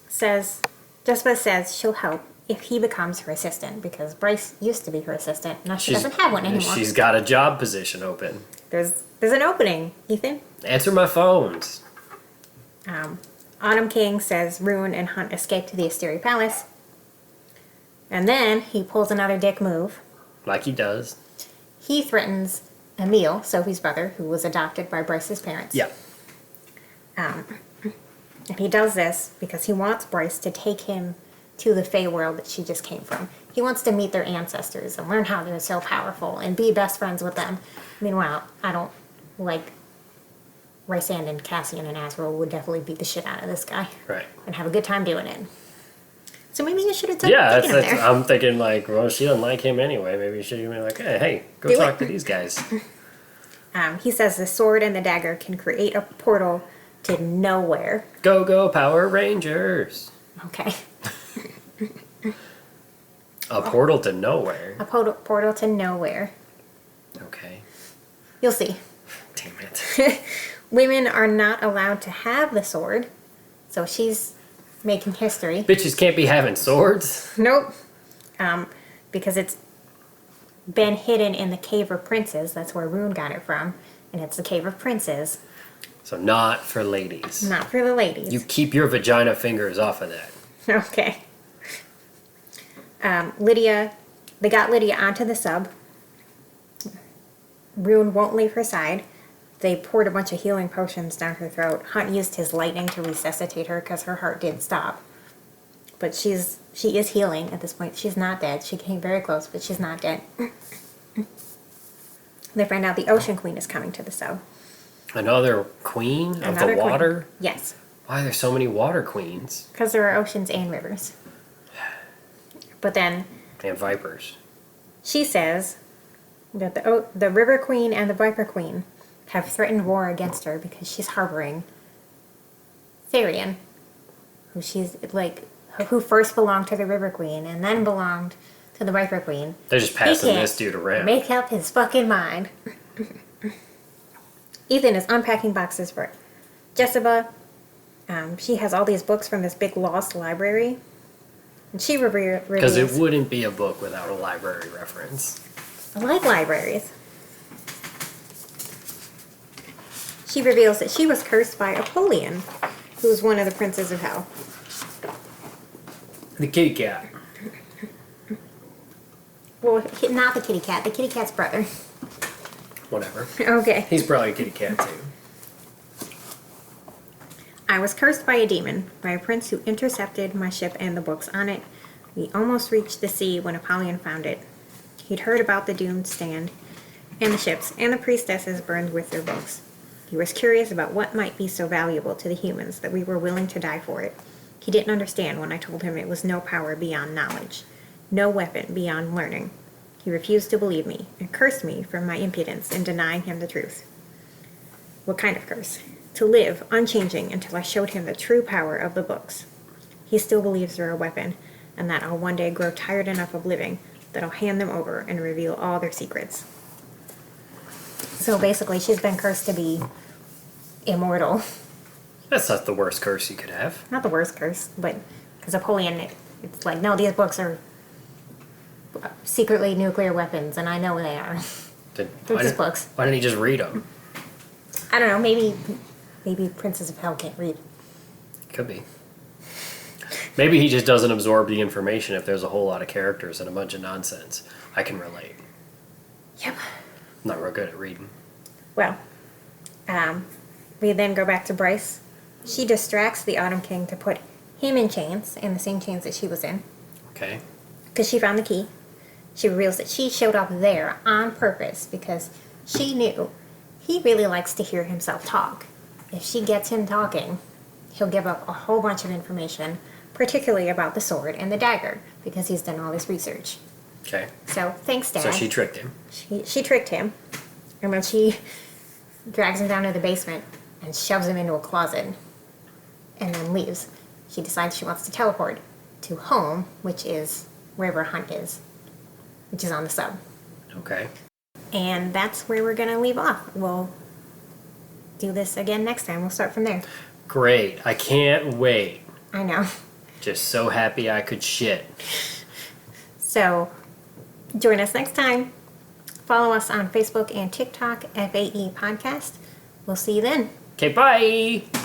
Jessica says she'll help if he becomes her assistant, because Bryce used to be her assistant. Now she doesn't have one anymore. She's got a job position open. There's an opening, Ethan. Answer my phones. Autumn King says Rune and Hunt escape to the Asteri Palace. And then he pulls another dick move. Like he does. He threatens Emil, Sophie's brother, who was adopted by Bryce's parents. Yeah. And he does this because he wants Bryce to take him to the Fey world that she just came from. He wants to meet their ancestors and learn how they're so powerful and be best friends with them. Meanwhile, I don't like Rysand and Cassian and Azrael would definitely beat the shit out of this guy. Right. And have a good time doing it. So maybe you should have taken him there. I'm thinking like, well, she doesn't like him anyway. Maybe you should be like, hey, go talk to these guys. He says the sword and the dagger can create a portal to nowhere. Go, Power Rangers. Okay. A portal to nowhere. A portal to nowhere. Okay. You'll see. Damn it. Women are not allowed to have the sword, so she's making history. Bitches can't be having swords. Nope. Because it's been hidden in the Cave of Princes. That's where Rune got it from. And it's the Cave of Princes. So not for ladies. Not for the ladies. You keep your vagina fingers off of that. Okay. They got Lydia onto the sub. Rune won't leave her side. They poured a bunch of healing potions down her throat. Hunt used his lightning to resuscitate her because her heart didn't stop. But she is healing at this point. She's not dead. She came very close, but she's not dead. They find out the Ocean Queen is coming to the sub. Another queen of the water? Queen. Yes. Why are there so many water queens? Because there are oceans and rivers. But then... And vipers. She says that the River Queen and the Viper Queen have threatened war against her because she's harboring Therian, who first belonged to the River Queen and then belonged to the Viper Queen. They're just passing this dude around. Make up his fucking mind. Ethan is unpacking boxes for Jessica. She has all these books from this big lost library. And she reveals... Because it wouldn't be a book without a library reference. I like libraries. She reveals that she was cursed by Apollyon, who was one of the princes of hell. The kitty cat. Well, not the kitty cat. The kitty cat's brother. Whatever. Okay. He's probably a kitty cat, too. I was cursed by a demon, by a prince who intercepted my ship and the books on it. We almost reached the sea when Apollyon found it. He'd heard about the doomed stand and the ships and the priestesses burned with their books. He was curious about what might be so valuable to the humans that we were willing to die for it. He didn't understand when I told him it was no power beyond knowledge, no weapon beyond learning. He refused to believe me and cursed me for my impudence in denying him the truth. What kind of curse? To live unchanging until I showed him the true power of the books. He still believes they're a weapon, and that I'll one day grow tired enough of living that I'll hand them over and reveal all their secrets. So basically, she's been cursed to be immortal. That's not the worst curse you could have. Not the worst curse, but because Apollyon, it's like, no, these books are secretly nuclear weapons, and I know they are. They're just books. Why didn't he just read them? I don't know, maybe Princes of Hell can't read. Could be. Maybe he just doesn't absorb the information if there's a whole lot of characters and a bunch of nonsense. I can relate. Yep. I'm not real good at reading. Well, we then go back to Bryce. She distracts the Autumn King to put him in chains, in the same chains that she was in. Okay. Because she found the key. She reveals that she showed up there on purpose because she knew he really likes to hear himself talk. If she gets him talking, he'll give up a whole bunch of information, particularly about the sword and the dagger, because he's done all this research. Okay. So, thanks, Dad. So she tricked him. She tricked him, and then she drags him down to the basement and shoves him into a closet, and then leaves. She decides she wants to teleport to home, which is wherever Hunt is, which is on the sub. Okay. And that's where we're going to leave off. We'll do this again next time. We'll start from there. Great. I can't wait. I know. Just so happy I could shit. So, join us next time. Follow us on Facebook and TikTok, FAE Podcast. We'll see you then. Okay, bye!